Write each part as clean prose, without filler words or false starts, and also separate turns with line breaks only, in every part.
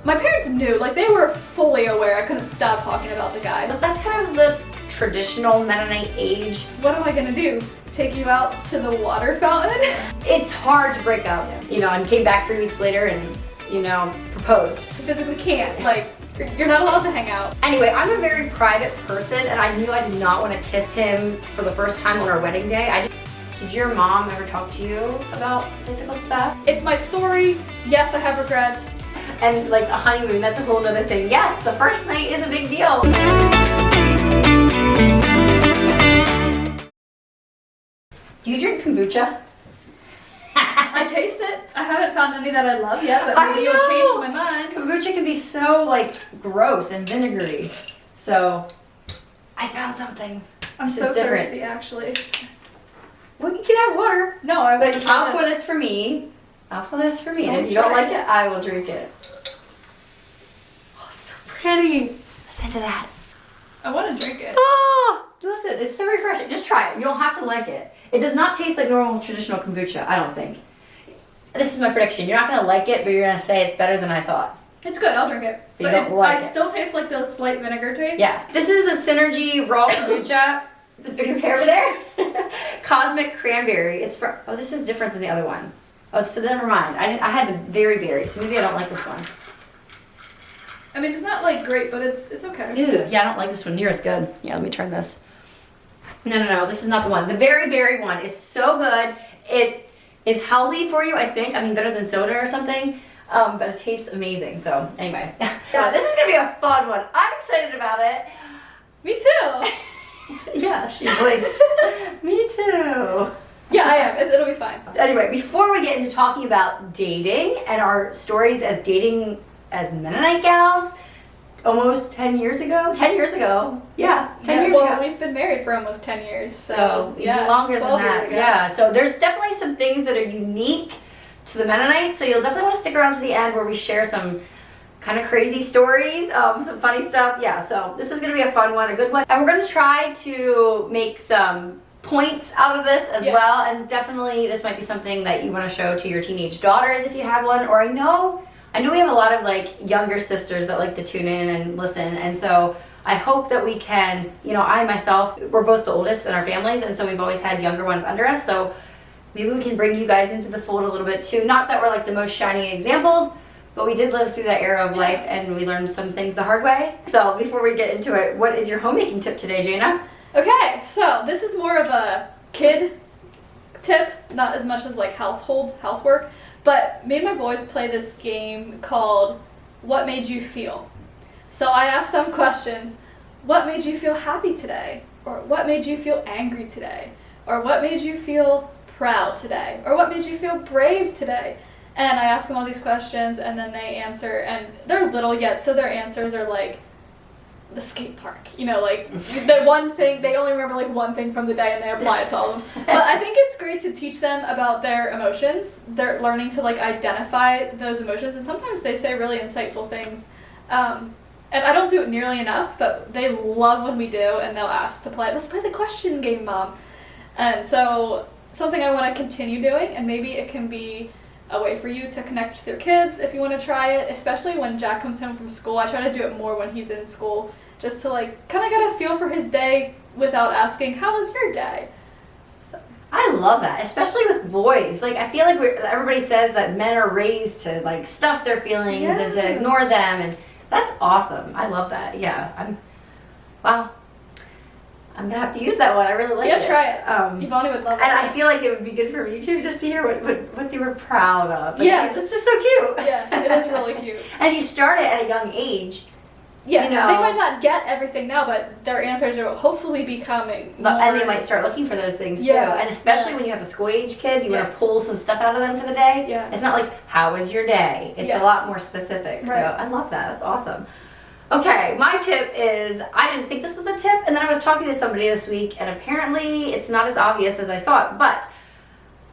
My parents knew, like they were fully aware. I couldn't stop talking about the guy.
That's kind of the traditional Mennonite age.
What am I gonna do? Take you out to the water fountain?
It's hard to break up, you know, and came back 3 weeks later and, you know, proposed.
You physically can't, like, you're not allowed to hang out.
Anyway, I'm a very private person and I knew I did not want to kiss him for the first time on our wedding day. Did your mom ever talk to you about physical stuff?
It's my story. Yes, I have regrets.
And like a honeymoon, that's a whole other thing. Yes, the first night is a big deal. Do you drink kombucha?
I taste it. I haven't found any that I love yet, but maybe you'll change my mind.
Kombucha can be so like gross and vinegary. So I found something.
I'm so thirsty, actually.
Well, you can have water.
No, I won't.
I'll pour this for me. I'll pour this for me. And if you don't like it, I will drink it. Oh, it's so pretty. Listen to that.
I want to drink it.
Oh, listen, it's so refreshing. Just try it. You don't have to like it. It does not taste like normal traditional kombucha, I don't think. This is my prediction. You're not going to like it, but you're going to say it's better than I thought.
It's good. I'll drink it.
But you don't like it.
I still taste like the slight vinegar taste.
Yeah. This is the Synergy Raw Kombucha. Are you okay over there? Cosmic Cranberry. It's for, oh, this is different than the other one. Oh, so never mind. I had the very berry, so maybe I don't like this one.
I mean, it's not like great, but it's okay.
Ew, yeah, I don't like this one near as good. Yeah, let me turn this. No, this is not the one. The very berry one is so good. It is healthy for you, I think. I mean, better than soda or something. But it tastes amazing. So anyway, so this is gonna be a fun one. I'm excited about it.
Me too.
Yeah, she blinks. Me too.
Yeah, I am. It'll be fine.
Anyway, before we get into talking about dating and our stories as dating as Mennonite gals, almost 10 years ago. 10 years ago. Yeah, 10 years ago.
Well, we've been married for almost 10 years. So
even longer than
12
that.
years ago.
Yeah, so there's definitely some things that are unique to the Mennonites. So you'll definitely want to stick around to the end where we share some kind of crazy stories, some funny stuff. Yeah, so this is going to be a fun one, a good one. And we're going to try to make some points out of this as well. And definitely this might be something that you want to show to your teenage daughters if you have one. Or I know we have a lot of like younger sisters that like to tune in and listen. And so I hope that we can, you know, I myself, we're both the oldest in our families. And so we've always had younger ones under us. So maybe we can bring you guys into the fold a little bit too. Not that we're like the most shining examples, but we did live through that era of life and we learned some things the hard way. So before we get into it, what is your homemaking tip today, Jayna?
Okay, so this is more of a kid tip, not as much as like housework, but me and my boys play this game called What Made You Feel? So I asked them questions. What made you feel happy today? Or what made you feel angry today? Or what made you feel proud today? Or what made you feel brave today? And I ask them all these questions and then they answer, and they're little yet, so their answers are like the skate park, you know, like the one thing, they only remember like one thing from the day and they apply it to all of them. But I think it's great to teach them about their emotions. They're learning to like identify those emotions, and sometimes they say really insightful things. And I don't do it nearly enough, but they love when we do, and they'll ask to play. Let's play the question game, Mom. And so something I want to continue doing, and maybe it can be a way for you to connect with your kids if you want to try it, especially when Jack comes home from school. I try to do it more when he's in school, just to like kind of get a feel for his day without asking, how was your day? So
I love that, especially with boys. Like I feel like everybody says that men are raised to like stuff their feelings and to ignore them, and that's awesome. I love that. Yeah, wow. I'm gonna have to use that one. I really like it.
Yeah, try it. Yvonne would love it.
And I feel like it would be good for me too, just to hear what they were proud of. Like,
yeah,
it's just so cute.
Yeah, it is really cute.
And you start it at a young age.
Yeah,
you know,
they might not get everything now, but their answers are hopefully becoming more.
And they might start looking for those things too. And especially when you have a school-age kid, you want to pull some stuff out of them for the day.
Yeah.
It's not like, how was your day? It's a lot more specific. Right. So I love that. That's awesome. Okay, my tip is, I didn't think this was a tip, and then I was talking to somebody this week, and apparently it's not as obvious as I thought, but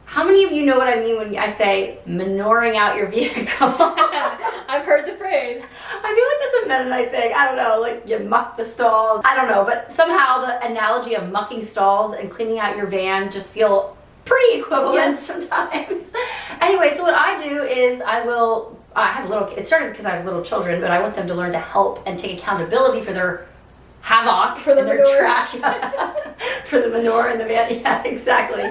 how many of you know what I mean when I say manoring out your vehicle?
I've heard the phrase.
I feel like that's a Mennonite thing. I don't know, like you muck the stalls. I don't know, but somehow the analogy of mucking stalls and cleaning out your van just feel pretty equivalent sometimes. Anyway, so what I do is I will I have it started because I have little children, but I want them to learn to help and take accountability for their havoc
For the
and their
manure.
trash, for the manure in the van. Yeah, exactly.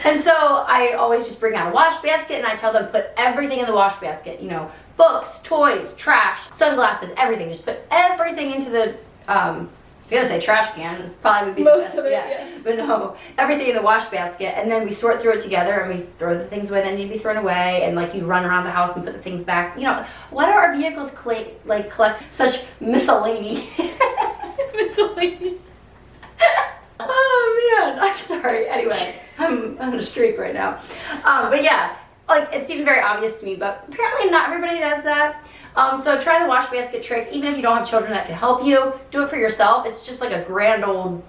And so I always just bring out a wash basket and I tell them put everything in the wash basket. You know, books, toys, trash, sunglasses, everything. Just put everything into the. I was gonna say trash can. This probably would be
Most
the best,
of it, yeah.
But no, everything in the wash basket, and then we sort through it together, and we throw the things away that need to be thrown away, and like you run around the house and put the things back. You know, why do our vehicles collect such miscellany?
Miscellaneous.
Oh man, I'm sorry. Anyway, I'm on a streak right now. But yeah, like it seemed very obvious to me, but apparently not everybody does that. So try the wash basket trick. Even if you don't have children that can help you, do it for yourself. It's just like a grand old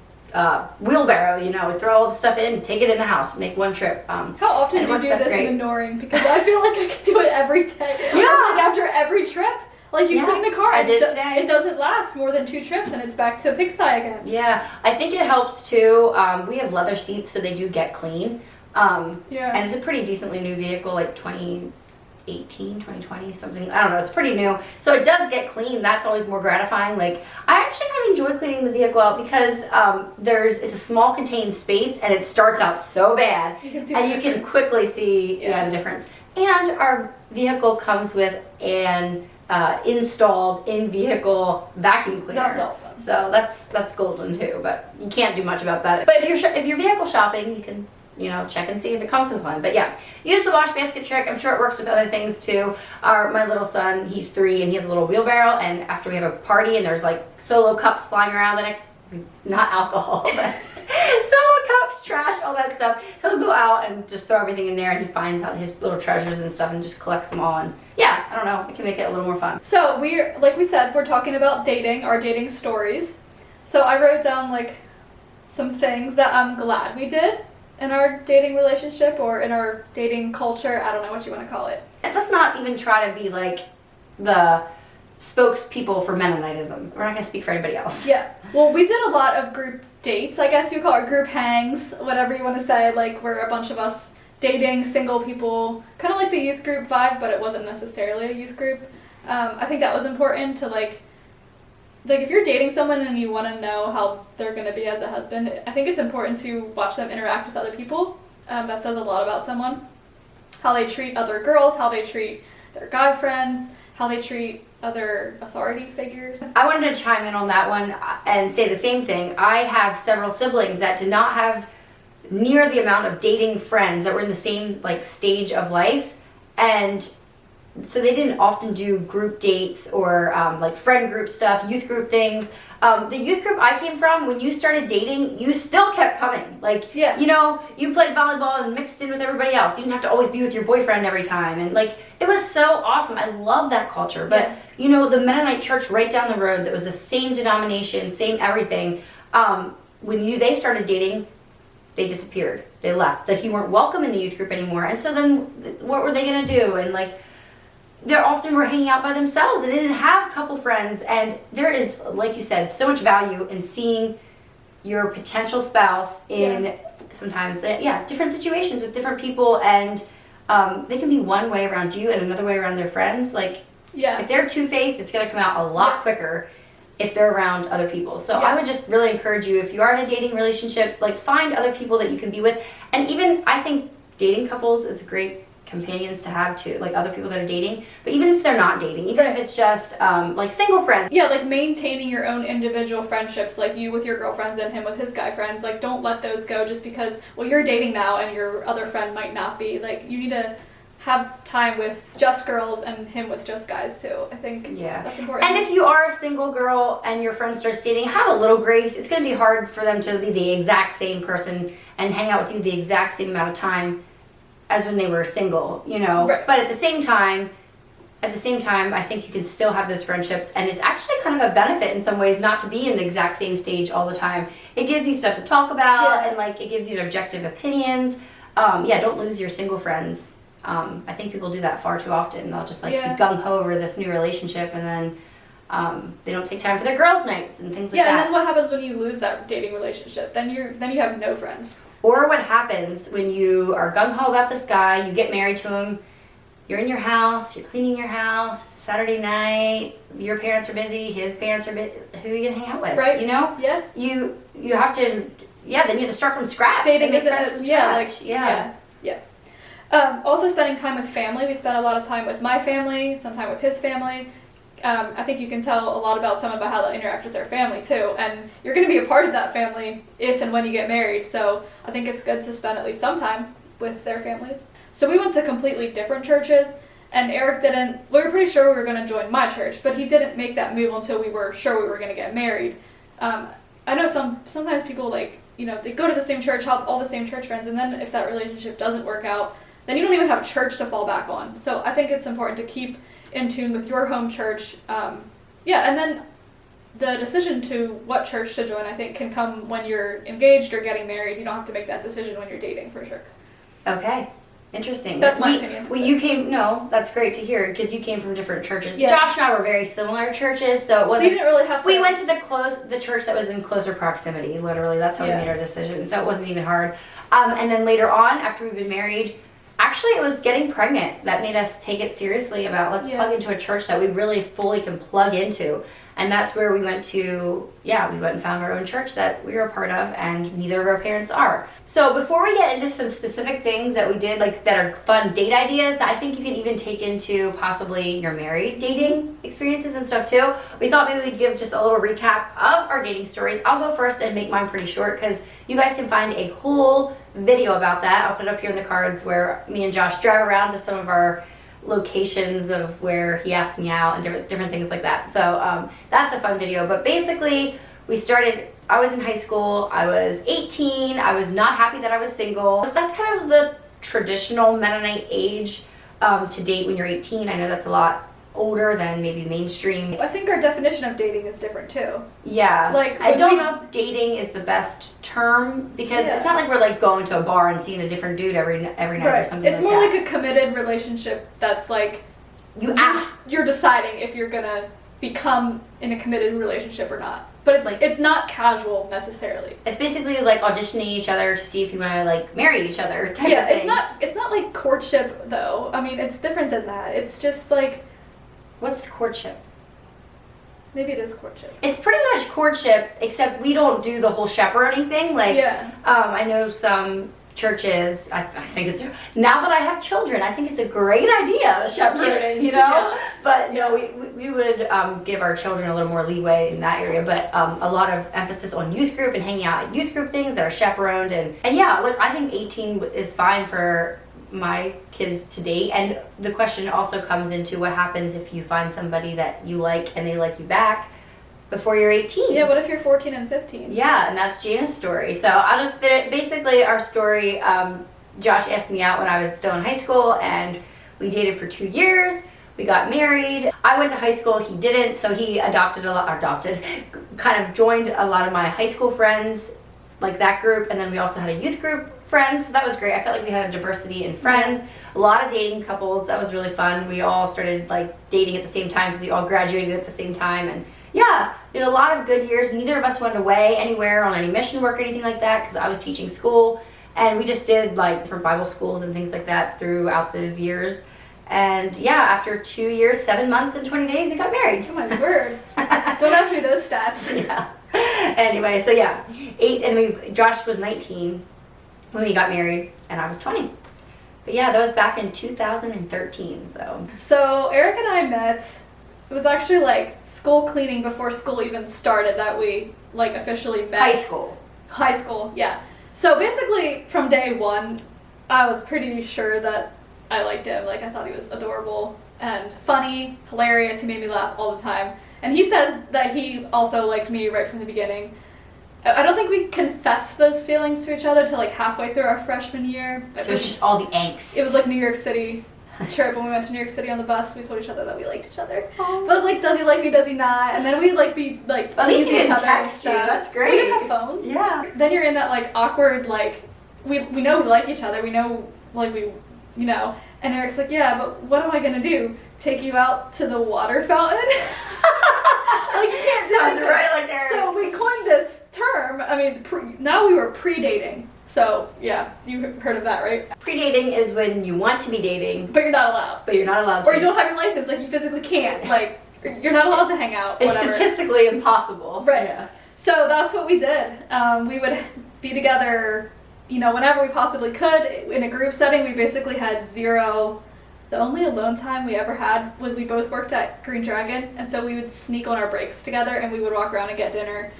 wheelbarrow, you know, throw all the stuff in, take it in the house, make one trip.
How often do you do this
great.
manuring? Because I feel like I could do it every day.
Yeah.
Like after every trip. Like you clean the car.
I did today.
It doesn't last more than 2 trips and it's back to pigsty again.
Yeah, I think it helps too. We have leather seats, so they do get clean. And it's a pretty decently new vehicle, like 2018, 2020, something. I don't know. It's pretty new, so it does get clean. That's always more gratifying. Like I actually kind of enjoy cleaning the vehicle out because it's a small contained space, and it starts out so bad,
You can see
and
the
you can
difference.
quickly see the difference. And our vehicle comes with an installed in-vehicle vacuum cleaner.
That's awesome.
So that's golden too, but you can't do much about that. But if you're vehicle shopping, you can check and see if it comes with one. But yeah, use the wash basket trick. I'm sure it works with other things too. My little son, he's 3 and he has a little wheelbarrow, and after we have a party and there's like Solo cups flying around not alcohol, but Solo cups, trash, all that stuff, he'll go out and just throw everything in there, and he finds out his little treasures and stuff and just collects them all. And yeah, I don't know, it can make it a little more fun.
So like we said, we're talking about dating, our dating stories. So I wrote down like some things that I'm glad we did in our dating relationship or in our dating culture. I don't know what you want to call it.
And let's not even try to be like the spokespeople for Mennonitism. We're not going to speak for anybody else.
Yeah. Well, we did a lot of group dates, I guess you call it, group hangs, whatever you want to say. Like, we're a bunch of us dating single people, kind of like the youth group vibe, but it wasn't necessarily a youth group. I think that was important to, like if you're dating someone and you want to know how they're going to be as a husband, I think it's important to watch them interact with other people. That says a lot about someone. How they treat other girls, how they treat their guy friends, how they treat other authority figures.
I wanted to chime in on that one and say the same thing. I have several siblings that did not have near the amount of dating friends that were in the same like stage of life, and so they didn't often do group dates or like friend group stuff, youth group things. The youth group I came from, when you started dating, you still kept coming. Like, you played volleyball and mixed in with everybody else. You didn't have to always be with your boyfriend every time. And like, it was so awesome. I love that culture. But, the Mennonite church right down the road that was the same denomination, same everything, when they started dating, they disappeared. They left. Like, you weren't welcome in the youth group anymore. And so then what were they going to do? And like, they often were hanging out by themselves and they didn't have a couple friends. And there is, like you said, so much value in seeing your potential spouse in sometimes, different situations with different people. And they can be one way around you and another way around their friends. Like, if they're two-faced, it's going to come out a lot quicker if they're around other people. So I would just really encourage you, if you are in a dating relationship, like find other people that you can be with. And even, I think dating couples is great companions to have too, like other people that are dating. But even if they're not dating, even if it's just like single friends.
Yeah, like maintaining your own individual friendships, like you with your girlfriends and him with his guy friends. Like, don't let those go just because, you're dating now and your other friend might not be. Like, you need to have time with just girls and him with just guys too. I think that's important.
And if you are a single girl and your friend starts dating, have a little grace. It's going to be hard for them to be the exact same person and hang out with you the exact same amount of time as when they were single,
Right.
But at the same time, I think you can still have those friendships, and it's actually kind of a benefit in some ways not to be in the exact same stage all the time. It gives you stuff to talk about, and like it gives you objective opinions. Don't lose your single friends. I think people do that far too often. They'll just be gung-ho over this new relationship, and then they don't take time for their girls' nights and things like that.
Yeah, and then what happens when you lose that dating relationship? Then you have no friends.
Or what happens when you are gung-ho about this guy, you get married to him, you're in your house, you're cleaning your house, Saturday night, your parents are busy, his parents are busy. Who are you gonna hang out with?
Right.
You know?
Yeah.
You have to. Yeah. Then you have to start from scratch.
Dating isn't
from scratch.
Yeah. Also spending time with family. We spent a lot of time with my family, some time with his family. I think you can tell a lot about someone by how they interact with their family too. And you're going to be a part of that family if and when you get married. So I think it's good to spend at least some time with their families. So we went to completely different churches, and Eric didn't, we were pretty sure we were going to join my church, but he didn't make that move until we were sure we were going to get married. I know sometimes people they go to the same church, have all the same church friends, and then if that relationship doesn't work out, then you don't even have a church to fall back on. So I think it's important to keep in tune with your home church. And then the decision to what church to join, I think, can come when you're engaged or getting married. You don't have to make that decision when you're dating, for sure.
Okay. Interesting.
That's my opinion.
That's great to hear, because you came from different churches.
Yeah.
Josh and I were very similar churches, so it wasn't.
So you didn't really have to.
We went to the church that was in closer proximity, literally. That's how we made our decision, so it wasn't even hard. And then later on, after we've been married, actually it was getting pregnant that made us take it seriously about let's plug into a church that we really fully can plug into. And that's where we went to, we went and found our own church that we were a part of, and neither of our parents are. So before we get into some specific things that we did, that are fun date ideas that I think you can even take into possibly your married dating experiences and stuff too, we thought maybe we'd give just a little recap of our dating stories. I'll go first and make mine pretty short, because you guys can find a whole video about that. I'll put it up here in the cards, where me and Josh drive around to some of our locations of where he asked me out and different things like that. So that's a fun video. But basically, I was in high school, I was 18, I was not happy that I was single. That's kind of the traditional Mennonite age to date when you're 18. I know that's a lot older than maybe mainstream.
I think our definition of dating is different too.
Yeah. I don't know if dating is the best term, because it's not like we're going to a bar and seeing a different dude every night or something.
It's more like a committed relationship that's you're deciding if you're gonna become in a committed relationship or not. But it's not casual necessarily. It's
basically auditioning each other to see if you want to marry each other type of thing.
It's not like courtship though. I mean, it's different than that. It's just
what's courtship?
Maybe it is courtship.
It's pretty much courtship, except we don't do the whole chaperoning thing. I know some churches, I think it's, now that I have children, I think it's a great idea, chaperoning, But no, we would give our children a little more leeway in that area, but a lot of emphasis on youth group and hanging out at youth group things that are chaperoned. And I think 18 is fine for my kids to date. And the question also comes into what happens if you find somebody that you like and they like you back before you're 18.
Yeah, what if you're 14 and 15?
Yeah, and that's Jayna's story. So I'll just basically our story. Josh asked me out when I was still in high school, and we dated for 2 years. We got married. I went to high school, he didn't, so he kind of joined a lot of my high school friends, that group, and then we also had a youth group friends, so that was great. I felt like we had a diversity in friends, a lot of dating couples. That was really fun. We all started dating at the same time because we all graduated at the same time, and did a lot of good years. Neither of us went away anywhere on any mission work or anything like that, because I was teaching school, and we just did different Bible schools and things like that throughout those years. And after 2 years, 7 months, and 20 days, we got married.
Oh my word. Don't ask me those stats.
Yeah. Anyway, so Josh was 19 when we got married, and I was 20. But that was back in 2013,
So Eric and I met, it was actually school cleaning before school even started that we officially met. High school, yeah. So basically from day one, I was pretty sure that I liked him. I thought he was adorable and funny, hilarious. He made me laugh all the time. And he says that he also liked me right from the beginning. I don't think we confessed those feelings to each other till halfway through our freshman year.
So it was just all the angst.
It was New York City trip. When we went to New York City on the bus, we told each other that we liked each other. Aww. But it was does he like me, does he not? And then we'd be
at least you didn't text you. That's great.
We didn't have phones.
Yeah.
Then you're in that awkward we know we like each other. We know And Eric's but what am I gonna do? Take you out to the water fountain? You can't do
Sounds
that.
right Eric.
So we coined this term. I mean, now we were pre-dating. So, yeah, you heard of that, right?
Pre-dating is when you want to be dating,
But you're not allowed.
but you're not allowed to.
Or you don't have your license, like you physically can't. Like, you're not allowed to hang out,
It's
whatever.
statistically impossible.
Right.
Yeah.
So that's what we did. We would be together, whenever we possibly could. In a group setting, we basically had zero. The only alone time we ever had was we both worked at Green Dragon, and so we would sneak on our breaks together, and we would walk around and get dinner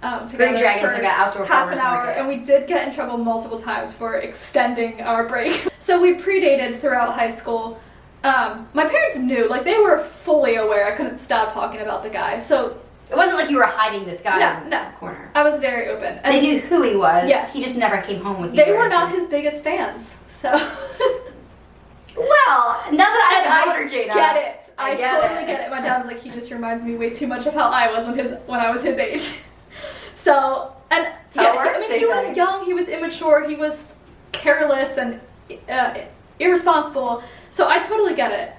together.
Green Dragon's like an outdoor
half
farmer's
an hour,
market.
and we did get in trouble multiple times for extending our break. So we pre-dated throughout high school. My parents knew, like they were fully aware I couldn't stop talking about the guy. So
It wasn't like you were hiding this guy in
No.
the corner.
I was very open.
They knew who he was.
Yes.
He just never came home with you.
They
or
were not
anything.
his biggest fans, so.
Well, now that I have older, Jayna.
Get it. I
get
totally
it.
get it. My dad was like, he just reminds me way too much of how I was when I was his age. So, and
That's how it works,
he
they
was
say.
young, he was immature, he was careless and irresponsible. So I totally get it.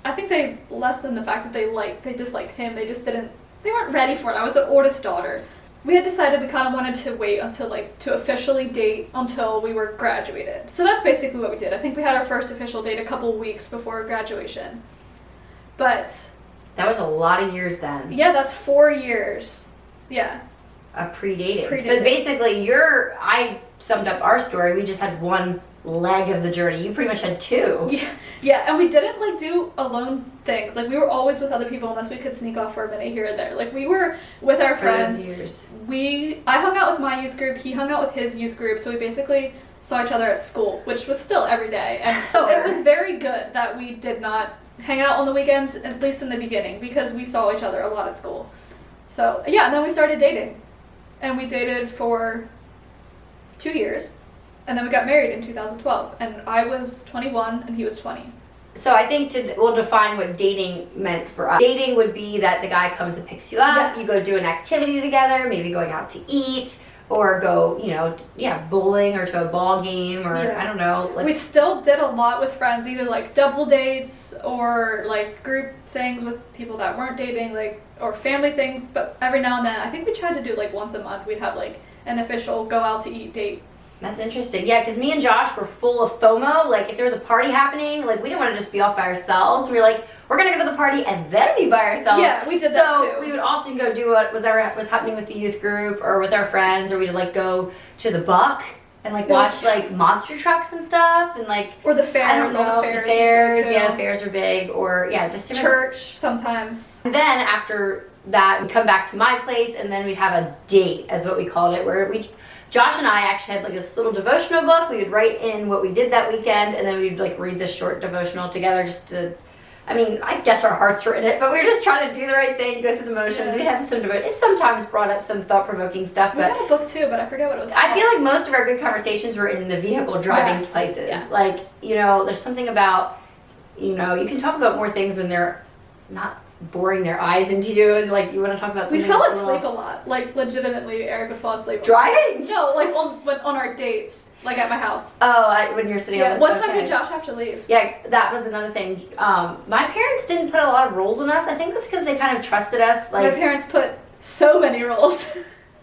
I think they less than the fact that they disliked him. They weren't ready for it. I was the oldest daughter. We had decided we kind of wanted to wait until to officially date until we were graduated. So that's basically what we did. I think we had our first official date a couple weeks before graduation. But
That was a lot of years then.
yeah, that's 4 years. Yeah.
Of pre-dating. So
Pre-dating.
basically, I summed up our story. We just had one leg of the journey. You pretty much had two.
Yeah, and we didn't do alone things. Like we were always with other people unless we could sneak off for a minute here or there. Like we were with our
For those
friends.
years.
I hung out with my youth group, he hung out with his youth group, so we basically saw each other at school, which was still every day. And it was very good that we did not hang out on the weekends, at least in the beginning, because we saw each other a lot at school. So yeah, and then we started dating. And we dated for 2 years. And then we got married in 2012. And I was 21 and he was 20.
So I think we'll define what dating meant for us. Dating would be that the guy comes and picks you up,
Yes.
you go do an activity together, maybe going out to eat, or go, bowling or to a ball game, or
Yeah.
I don't know.
We still did a lot with friends, either double dates or group things with people that weren't dating, or family things. But every now and then, I think we tried to do once a month, we'd have an official go out to eat date.
That's interesting. Yeah, because me and Josh were full of FOMO. If there was a party happening, we didn't want to just be off by ourselves. We were like, we're going to go to the party and then be by ourselves.
Yeah, we did that
So
too.
we would often go do what was happening with the youth group or with our friends, or we'd go to the Buck and watch monster trucks and stuff, and
Or the fairs,
I don't know,
all the fairs.
the fairs,
you go to.
yeah, the fairs are big, or just different.
Church sometimes.
And then after that, we'd come back to my place, and then we'd have a date, as what we called it, where Josh and I actually had this little devotional book. We would write in what we did that weekend, and then we'd read this short devotional together just to, I guess our hearts were in it, but we were just trying to do the right thing, go through the motions.
Yeah.
We'd have some devotion. It sometimes brought up some thought-provoking stuff,
We
but
had a book too, but I forget what it was called.
I feel like most of our good conversations were in the vehicle driving
Yes,
places.
yeah.
There's something about, you can talk about more things when they're not boring their eyes into you, and you want to talk about
We
something
fell
that's
asleep a lot. Legitimately, Eric would fall asleep.
driving.
No, on our dates, at my house.
When you're sitting
Yeah.
on the
What time
okay.
did Josh have to leave?
Yeah, that was another thing. My parents didn't put a lot of rules on us. I think that's because they kind of trusted us,
My parents put so many rules.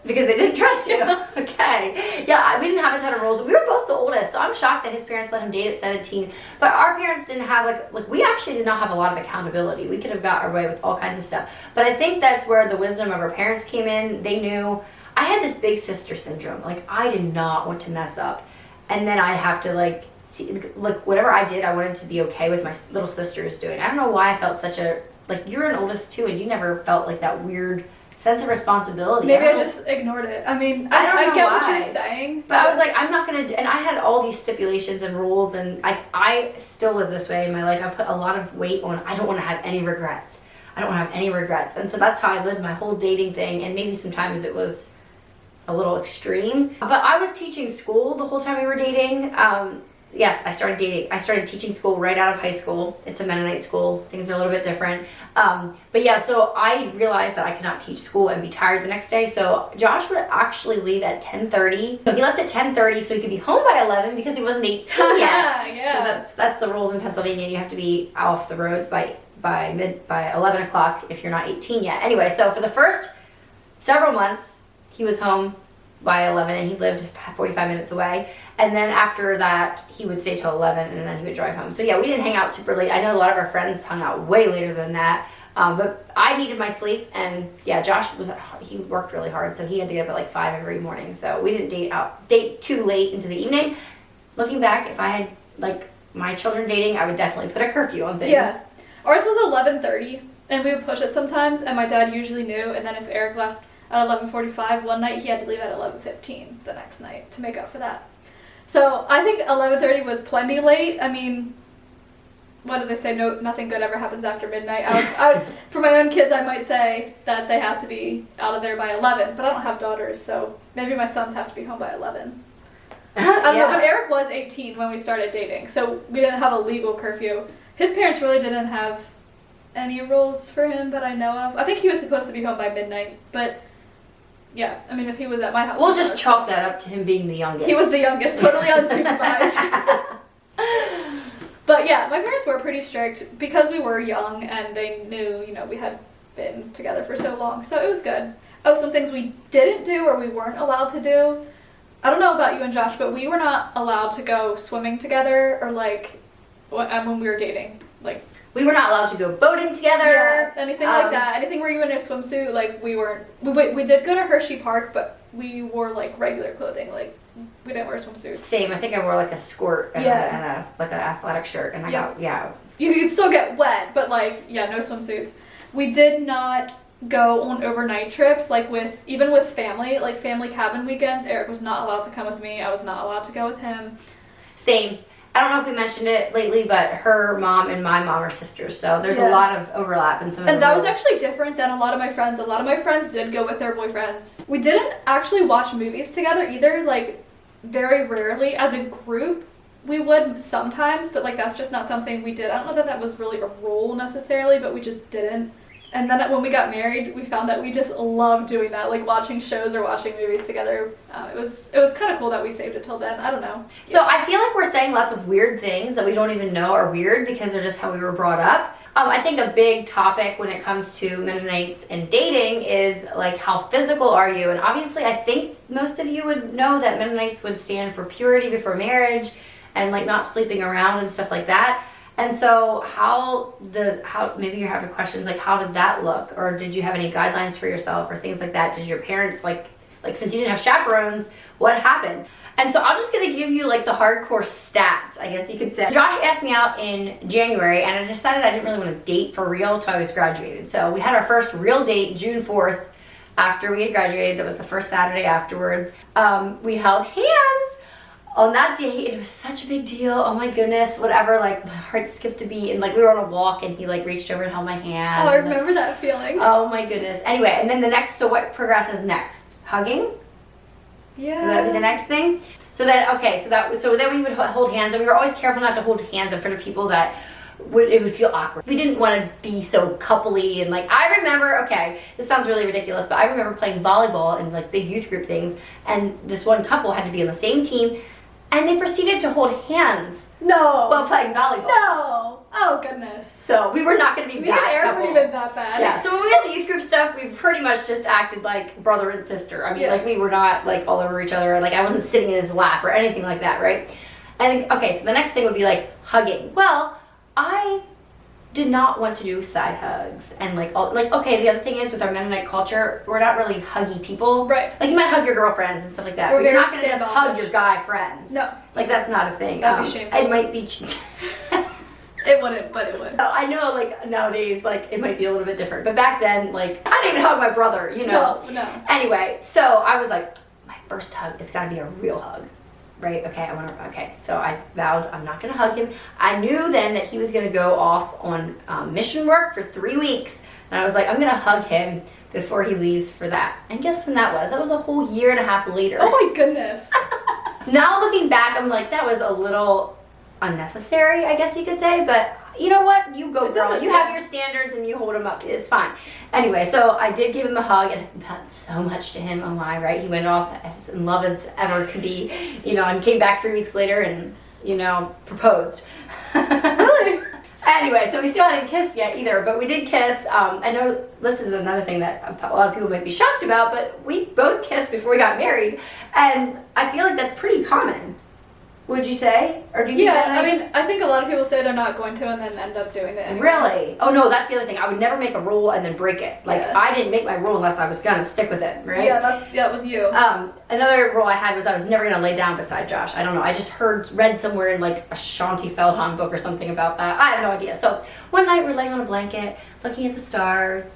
because they didn't trust you.
Yeah.
Okay. Yeah, we didn't have a ton of rules. We were both the oldest, so I'm shocked that his parents let him date at 17. But our parents didn't have we actually did not have a lot of accountability. We could have got our way with all kinds of stuff. But I think that's where the wisdom of our parents came in. They knew I had this big sister syndrome. I did not want to mess up. And then I'd have to see, whatever I did, I wanted to be okay with my little sisters doing. I don't know why I felt such a, you're an oldest too, and you never felt that weird sense of responsibility.
Maybe I just ignored it. I
don't know
get what
why.
you're saying.
But I was I'm not going to, and I had all these stipulations and rules, and I still live this way in my life. I put a lot of weight on, I don't want to have any regrets. I don't want to have any regrets. And so that's how I lived my whole dating thing, and maybe sometimes it was a little extreme. But I was teaching school the whole time we were dating. Yes, I started dating. I started teaching school right out of high school. It's a Mennonite school. Things are a little bit different. But yeah, so I realized that I could not teach school and be tired the next day. So Josh would actually leave at 10:30. No, he left at 10:30 so he could be home by 11 because he wasn't 18 yet.
Yeah.
That's the rules in Pennsylvania. You have to be off the roads by 11 o'clock if you're not 18 yet. Anyway, so for the first several months, he was home by 11, and he lived 45 minutes away. And then after that, he would stay till 11, and then he would drive home. So yeah, we didn't hang out super late. I know a lot of our friends hung out way later than that. But I needed my sleep, and yeah, Josh he worked really hard, so he had to get up at like 5 every morning. So we didn't date too late into the evening. Looking back, if I had like my children dating, I would definitely put a curfew on things.
Yeah. Ours was 11:30, and we would push it sometimes, and my dad usually knew, and then if Eric left at 11:45 one night, he had to leave at 11:15 the next night to make up for that. So I think 11:30 was plenty late. I mean, what do they say? No, nothing good ever happens after midnight. I would, for my own kids, I might say that they have to be out of there by 11, but I don't have daughters, so maybe my sons have to be home by 11. I don't know, but Eric was 18 when we started dating, so we didn't have a legal curfew. His parents really didn't have any rules for him that I know of. I think he was supposed to be home by midnight, but yeah, I mean, if he was at my house...
We'll just chalk that up to him being the youngest.
He was the youngest, totally unsupervised. But yeah, my parents were pretty strict because we were young and they knew, you know, we had been together for so long, so it was good. Oh, some things we didn't do or we weren't allowed to do. I don't know about you and Josh, but we were not allowed to go swimming together or like when we were dating. Like,
we were not allowed to go boating together.
Yeah, anything like that. Anything where you were in a swimsuit, like we weren't. We did go to Hershey Park, but we wore like regular clothing. Like we didn't wear swimsuits.
Same. I think I wore like a skirt and, a like an athletic shirt, and
You could still get wet, but like no swimsuits. We did not go on overnight trips, like even with family, like family cabin weekends. Eric was not allowed to come with me. I was not allowed to go with him.
Same. I don't know if we mentioned it lately, but her mom and my mom are sisters, so there's a lot of overlap in some of the
And that
rules.
was actually different than a lot of my friends. A lot of my friends did go with their boyfriends. We didn't actually watch movies together either, like very rarely. As a group, we would sometimes, but like that's just not something we did. I don't know that that was really a rule necessarily, but we just didn't. And then when we got married, we found that we just loved doing that, like watching shows or watching movies together. It was kind of cool that we saved it till then. I don't know.
So I feel like we're saying lots of weird things that we don't even know are weird because they're just how we were brought up. I think a big topic when it comes to Mennonites and dating is like how physical are you? And obviously I think most of you would know that Mennonites would stand for purity before marriage and like not sleeping around and stuff like that. And so maybe you're having questions like how did that look, or did you have any guidelines for yourself or things like that? Did your parents like since you didn't have chaperones, what happened? And so I'm just gonna give you like the hardcore stats, I guess you could say. Josh asked me out in January and I decided I didn't really want to date for real until I was graduated. So we had our first real date June 4th after we had graduated. That was the first Saturday afterwards. We held hands on that day. It was such a big deal. Oh my goodness, whatever, like my heart skipped a beat, and like we were on a walk and he like reached over and held my hand.
Oh, I remember that feeling.
Oh my goodness. Anyway, and then so what progresses next? Hugging?
Yeah.
Would that be the next thing? So then we would hold hands, and we were always careful not to hold hands in front of people that it would feel awkward. We didn't want to be so coupley, and like I remember, okay, this sounds really ridiculous, but I remember playing volleyball in like big youth group things, and this one couple had to be on the same team, and they proceeded to hold hands.
No.
While playing volleyball.
No. Oh goodness.
So we were not going to be
Me and Eric weren't even that bad.
Yeah. So when we went to youth group stuff, we pretty much just acted like brother and sister. I mean, like we were not like all over each other. Like I wasn't sitting in his lap or anything like that, right? And okay, so the next thing would be like hugging. Well, I did not want to do side hugs and okay, the other thing is with our Mennonite culture, we're not really huggy people.
Right.
Like you might hug your girlfriends and stuff like that, but you're not going to just hug your guy friends.
No.
Like that's not a thing.
That'd be shameful.
It might be
It wouldn't, but it would.
I know, like nowadays, like it might be a little bit different, but back then, like I didn't even hug my brother, you know.
No.
Anyway, so I was like, my first hug, it's got to be a real hug, right? Okay, so I vowed I'm not gonna hug him. I knew then that he was gonna go off on mission work for 3 weeks, and I was like, I'm gonna hug him before he leaves for that. And guess when that was? That was a whole 1.5 years later.
Oh my goodness.
Now looking back, I'm like, that was a little unnecessary, I guess you could say, but you know what? You go, girl. You have your standards and you hold them up. It's fine. Anyway, so I did give him a hug, and it meant so much to him. Oh my, right? He went off as in love as ever could be, you know, and came back 3 weeks later and, you know, proposed.
Really?
Anyway, so we still hadn't kissed yet either, but we did kiss. I know this is another thing that a lot of people might be shocked about, but we both kissed before we got married, and I feel like that's pretty common. Would you say? Or do you think
I mean, I think a lot of people say they're not going to and then end up doing it anyway.
Really? Oh no, that's the other thing. I would never make a rule and then break it. Like, I didn't make my rule unless I was gonna stick with it, right?
Yeah, that was you.
Another rule I had was I was never gonna lay down beside Josh. I don't know. I just read somewhere in like a Shanti Feldhahn book or something about that. I have no idea. So one night we're laying on a blanket, looking at the stars,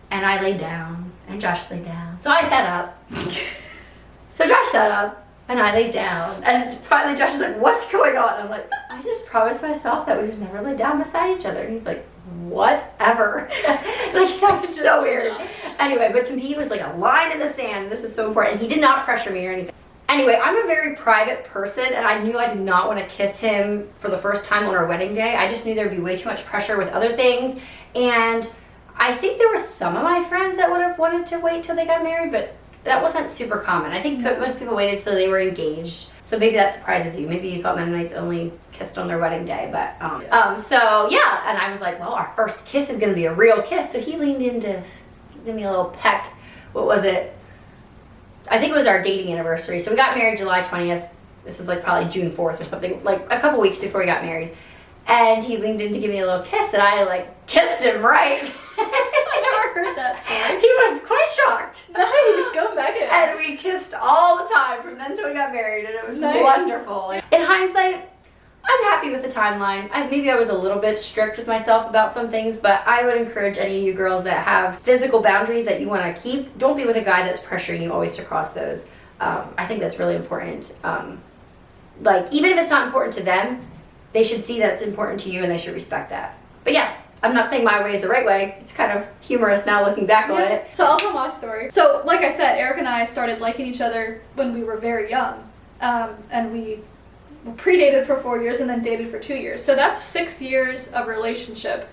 and I laid down, and Josh laid down. So I sat up. So Josh sat up. And I laid down, and finally Josh is like, what's going on? I'm like, I just promised myself that we would never lay down beside each other. And he's like, whatever. Like, that was so weird. Anyway, but to me it was like a line in the sand. This is so important. He did not pressure me or anything. Anyway, I'm a very private person, and I knew I did not want to kiss him for the first time on our wedding day. I just knew there'd be way too much pressure with other things. And I think there were some of my friends that would have wanted to wait till they got married, but that wasn't super common. I think most people waited till they were engaged. So maybe that surprises you. Maybe you thought Mennonites only kissed on their wedding day. But so yeah, and I was like, well, our first kiss is gonna be a real kiss. So he leaned in to give me a little peck. What was it? I think it was our dating anniversary. So we got married July 20th. This was like probably June 4th or something, like a couple weeks before we got married. And he leaned in to give me a little kiss, and I like kissed him right.
I never heard that story.
He was quite shocked.
Nice, go Megan.
And we kissed all the time from then till we got married, and it was
nice.
Wonderful. In hindsight, I'm happy with the timeline. Maybe I was a little bit strict with myself about some things, but I would encourage any of you girls that have physical boundaries that you want to keep, don't be with a guy that's pressuring you always to cross those. I think that's really important. Like, even if it's not important to them, they should see that it's important to you, and they should respect that. But yeah, I'm not saying my way is the right way. It's kind of humorous now looking back on it.
So I'll tell my story. So like I said, Eric and I started liking each other when we were very young. And we predated for 4 years and then dated for 2 years. So that's 6 years of relationship.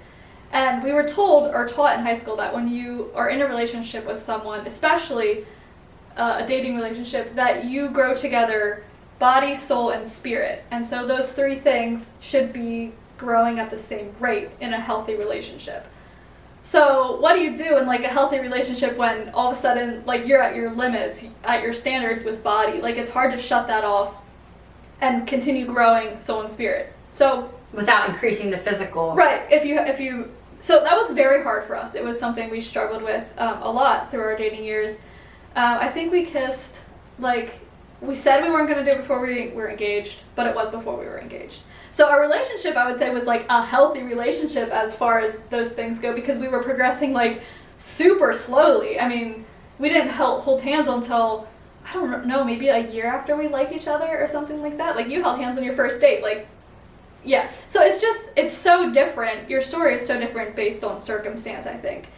And we were told or taught in high school that when you are in a relationship with someone, especially a dating relationship, that you grow together body, soul, and spirit. And so those three things should be growing at the same rate in a healthy relationship. So what do you do in like a healthy relationship when all of a sudden like you're at your limits, at your standards with body? Like, it's hard to shut that off and continue growing soul and spirit. So
without increasing the physical.
Right. If you so that was very hard for us. It was something we struggled with a lot through our dating years. I think we kissed, like, we said we weren't going to do it before we were engaged, but it was before we were engaged. So our relationship, I would say, was like a healthy relationship as far as those things go, because we were progressing like super slowly. I mean, we didn't hold hands until, I don't know, maybe a year after we liked each other or something like that. Like, you held hands on your first date, like, yeah. So it's so different. Your story is so different based on circumstance, I think.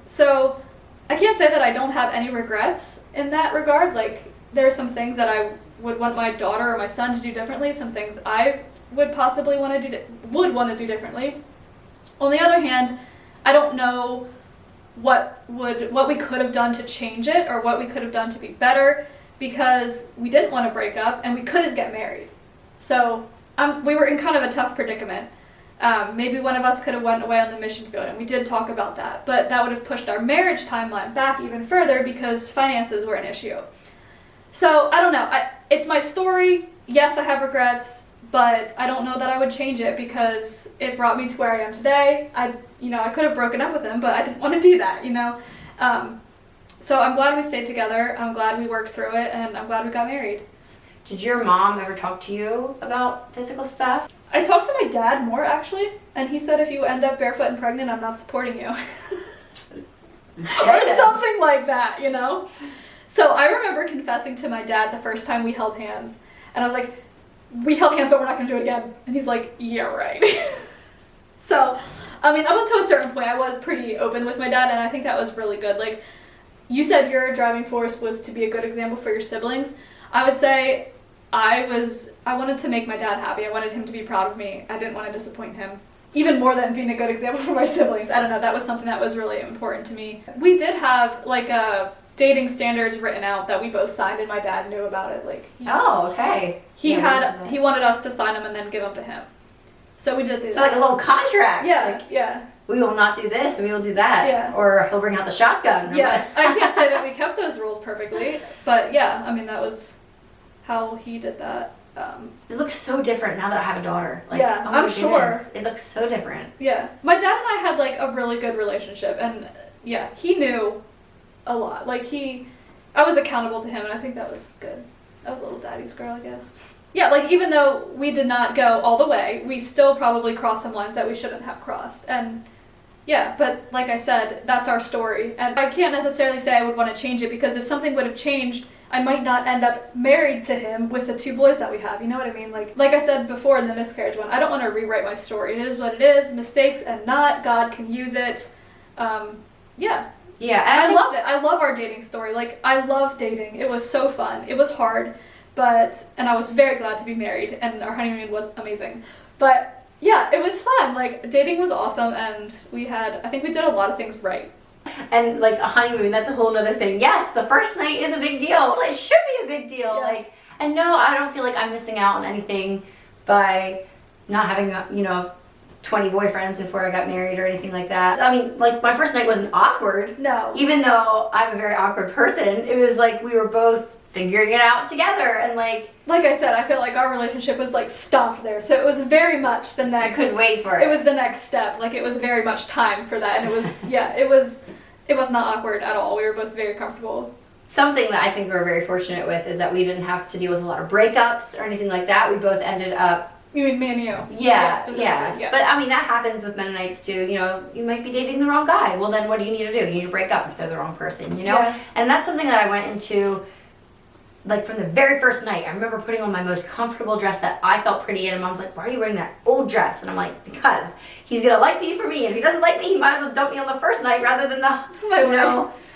So I can't say that I don't have any regrets in that regard. Like, there are some things that I would want my daughter or my son to do differently, some things I would possibly want to do differently. On the other hand, I don't know what we could have done to change it or what we could have done to be better, because we didn't want to break up and we couldn't get married. So we were in kind of a tough predicament. Maybe one of us could have went away on the mission field, and we did talk about that, but that would have pushed our marriage timeline back even further because finances were an issue. So I don't know. It's my story. Yes, I have regrets, but I don't know that I would change it because it brought me to where I am today. I could have broken up with him, but I didn't want to do that, So I'm glad we stayed together. I'm glad we worked through it, and I'm glad we got married.
Did your mom ever talk to you about physical stuff?
I talked to my dad more, actually, and he said if you end up barefoot and pregnant, I'm not supporting you. Or something like that, So I remember confessing to my dad the first time we held hands, and I was like, we held hands, but we're not going to do it again. And he's like, yeah, right. So, I mean, up until a certain point, I was pretty open with my dad, and I think that was really good. Like, you said your driving force was to be a good example for your siblings. I would say I wanted to make my dad happy. I wanted him to be proud of me. I didn't want to disappoint him. Even more than being a good example for my siblings. I don't know, that was something that was really important to me. We did have, like, a dating standards written out that we both signed, and my dad knew about it. Like,
oh, okay.
He wanted us to sign them and then give them to him. So we did do that.
So like a little contract.
Yeah,
Like,
yeah.
we will not do this and we will do that.
Yeah.
Or he'll bring out the shotgun.
Yeah, I can't say that we kept those rules perfectly, but yeah, I mean, that was how he did that.
It looks so different now that I have a daughter. Like,
Yeah,
oh my
I'm
goodness,
sure.
it looks so different.
Yeah, my dad and I had like a really good relationship, and yeah, he knew a lot. Like I was accountable to him, and I think that was good. I was a little daddy's girl, I guess. Yeah, like even though we did not go all the way, we still probably crossed some lines that we shouldn't have crossed. And yeah, but like I said, that's our story. And I can't necessarily say I would want to change it, because if something would have changed, I might not end up married to him with the 2 boys that we have. You know what I mean? Like I said before in the miscarriage one, I don't want to rewrite my story. It is what it is, mistakes and not, God can use it. Yeah.
Yeah,
And
and
I love it. I love our dating story. Like, I love dating. It was so fun. It was hard, and I was very glad to be married, and our honeymoon was amazing. But yeah, it was fun. Like, dating was awesome, and I think we did a lot of things right.
And like a honeymoon, that's a whole nother thing. Yes, the first night is a big deal. It should be a big deal.
Yeah.
Like, and no, I don't feel like I'm missing out on anything by not having, 20 boyfriends before I got married or anything like that. I mean, like, my first night wasn't awkward.
No.
Even though I'm a very awkward person, it was like we were both figuring it out together, and like
I said, I feel like our relationship was like stopped there. So it was very much the next.
I could wait for it.
It was the next step. Like, it was very much time for that, and it was it was not awkward at all. We were both very comfortable.
Something that I think we're very fortunate with is that we didn't have to deal with a lot of breakups or anything like that. We both ended up.
You mean me and you?
Yeah.
Yeah.
But I mean, that happens with Mennonites too. You might be dating the wrong guy. Well, then what do you need to do? You need to break up if they're the wrong person,
Yeah.
And that's something that I went into, like, from the very first night. I remember putting on my most comfortable dress that I felt pretty in, and Mom's like, why are you wearing that old dress? And I'm like, because he's going to like me for me, and if he doesn't like me, he might as well dump me on the first night rather than I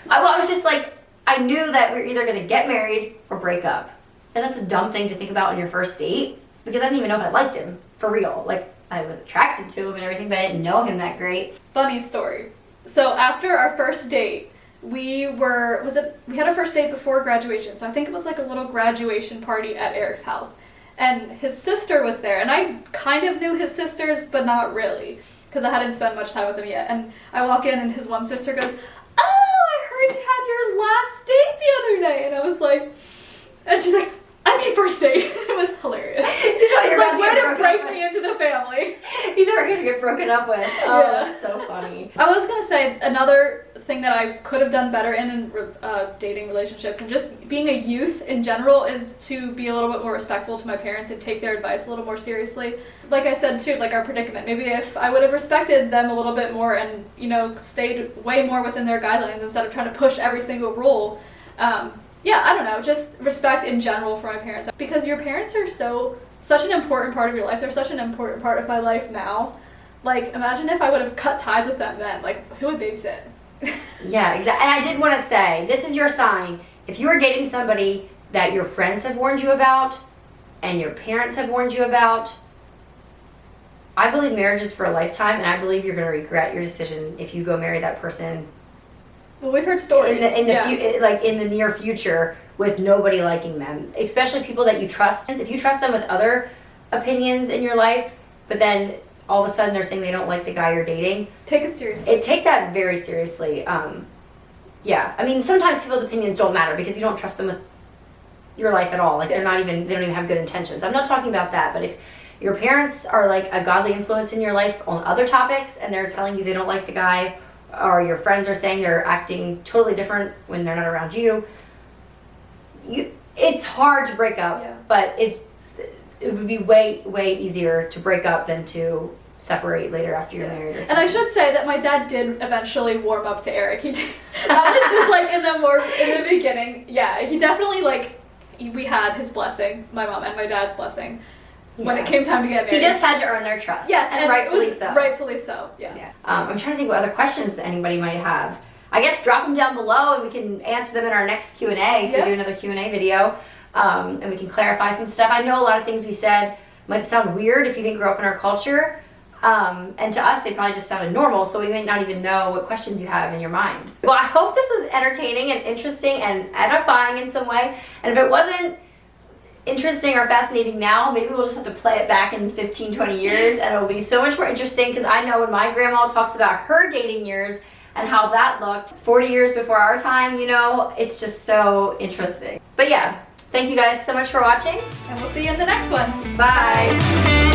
was just like, I knew that we were either going to get married or break up. And that's a dumb thing to think about on your first date, because I didn't even know if I liked him, for real. Like, I was attracted to him and everything, but I didn't know him that great.
Funny story. So after our first date, we had our first date before graduation. So I think it was like a little graduation party at Eric's house. And his sister was there. And I kind of knew his sisters, but not really, because I hadn't spent much time with them yet. And I walk in and his one sister goes, oh, I heard you had your last date the other night. And I was like, and she's like, I mean, first date. It was hilarious. It's like, way to break me into the family.
You thought we were going to get broken up with. Oh, yeah. That's so funny.
I was going to say another thing that I could have done better in dating relationships and just being a youth in general is to be a little bit more respectful to my parents and take their advice a little more seriously. Like I said too, like our predicament, maybe if I would have respected them a little bit more and, stayed way more within their guidelines instead of trying to push every single rule. Yeah, I don't know, just respect in general for my parents, because your parents are such an important part of your life. They're such an important part of my life now. Like, imagine if I would have cut ties with them then. Like, who would babysit?
Yeah, exactly. And I did want to say, this is your sign. If you are dating somebody that your friends have warned you about and your parents have warned you about, I believe marriage is for a lifetime, and I believe you're going to regret your decision if you go marry that person.
Well, we've heard stories
in the near future with nobody liking them, especially people that you trust. If you trust them with other opinions in your life, but then all of a sudden they're saying they don't like the guy you're dating,
take it seriously.
Take that very seriously. Yeah, I mean, sometimes people's opinions don't matter because you don't trust them with your life at all. Like, they don't even have good intentions. I'm not talking about that, but if your parents are like a godly influence in your life on other topics and they're telling you they don't like the guy, or your friends are saying they're acting totally different when they're not around you, it's hard to break up, but it would be way, way easier to break up than to separate later after you're married or something.
And I should say that my dad did eventually warm up to Eric. He did. That was just like in the beginning. Yeah, he definitely, like, we had his blessing, my mom and my dad's blessing. When it came time to get married.
He just had to earn their trust.
Yes,
and rightfully so.
Rightfully so, yeah.
I'm trying to think what other questions anybody might have. I guess drop them down below and we can answer them in our next Q&A if we do another Q&A video. And we can clarify some stuff. I know a lot of things we said might sound weird if you didn't grow up in our culture. And to us, they probably just sounded normal, so we may not even know what questions you have in your mind. Well, I hope this was entertaining and interesting and edifying in some way. And if it wasn't, interesting or fascinating now, maybe we'll just have to play it back in 15, 20 years and it'll be so much more interesting, because I know when my grandma talks about her dating years and how that looked 40 years before our time, you know, it's just so interesting. But yeah, thank you guys so much for watching.
And we'll see you in the next one.
Bye.